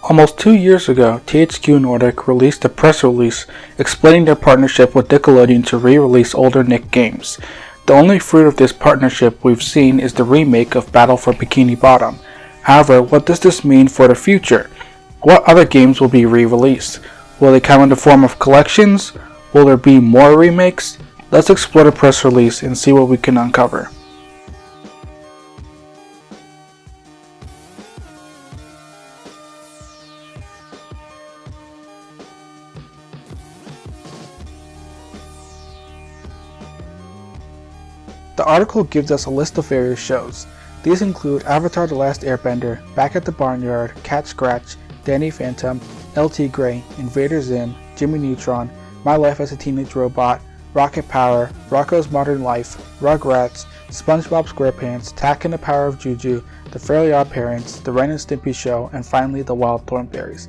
Almost 2 years ago, THQ Nordic released a press release explaining their partnership with Nickelodeon to re-release older Nick games. The only fruit of this partnership we've seen is the remake of Battle for Bikini Bottom. However, what does this mean for the future? What other games will be re-released? Will they come in the form of collections? Will there be more remakes? Let's explore the press release and see what we can uncover. The article gives us a list of various shows. These include Avatar: The Last Airbender, Back at the Barnyard, Cat Scratch, Danny Phantom, LT Grey, Invader Zim, Jimmy Neutron, My Life as a Teenage Robot, Rocket Power, Rocko's Modern Life, Rugrats, SpongeBob SquarePants, Tak and the Power of Juju, The Fairly Odd Parents, The Ren and Stimpy Show, and finally The Wild Thornberrys.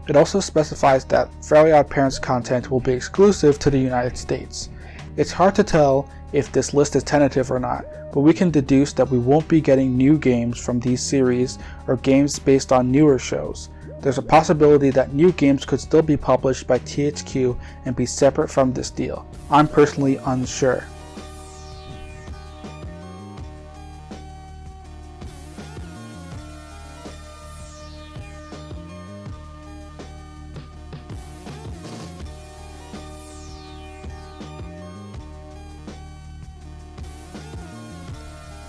It also specifies that Fairly Odd Parents content will be exclusive to the United States. It's hard to tell if this list is tentative or not, but we can deduce that we won't be getting new games from these series or games based on newer shows. There's a possibility that new games could still be published by THQ and be separate from this deal. I'm personally unsure.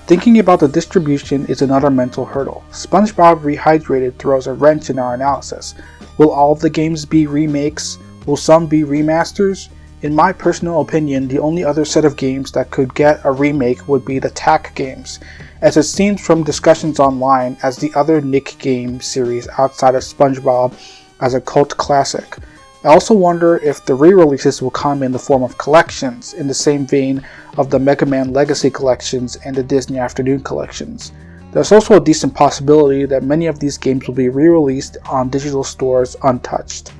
Thinking about the distribution is another mental hurdle. Spongebob Rehydrated throws a wrench in our analysis. Will all of the games be remakes? Will some be remasters? In my personal opinion, the only other set of games that could get a remake would be the Tak games, as it seems from discussions online as the other Nick game series outside of SpongeBob as a cult classic. I also wonder if the re-releases will come in the form of collections, in the same vein of the Mega Man Legacy collections and the Disney Afternoon collections. There's also a decent possibility that many of these games will be re-released on digital stores untouched.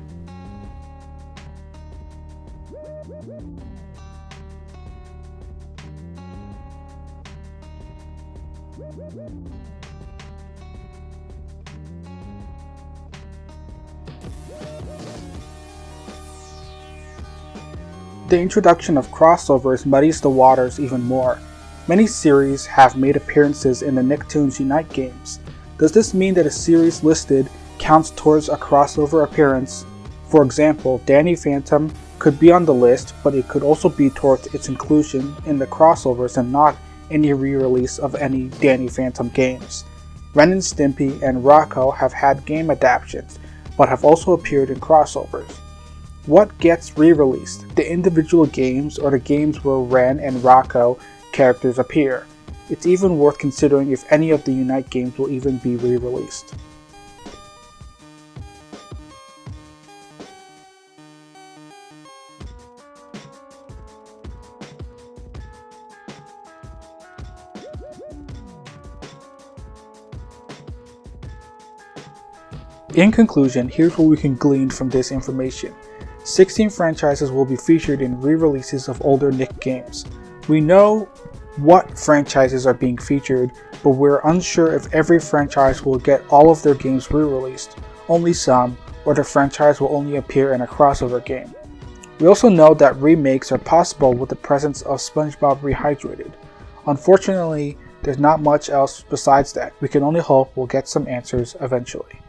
The introduction of crossovers muddies the waters even more. Many series have made appearances in the Nicktoons Unite games. Does this mean that a series listed counts towards a crossover appearance? For example, Danny Phantom could be on the list, but it could also be towards its inclusion in the crossovers and not any re-release of any Danny Phantom games. Ren and Stimpy and Rocko have had game adaptations, but have also appeared in crossovers. What gets re-released? The individual games or the games where Ren and Rocko characters appear? It's even worth considering if any of the Unite games will even be re-released. In conclusion, here's what we can glean from this information. 16 franchises will be featured in re-releases of older Nick games. We know what franchises are being featured, but we're unsure if every franchise will get all of their games re-released, only some, or the franchise will only appear in a crossover game. We also know that remakes are possible with the presence of Spongebob Rehydrated. Unfortunately, there's not much else besides that. We can only hope we'll get some answers eventually.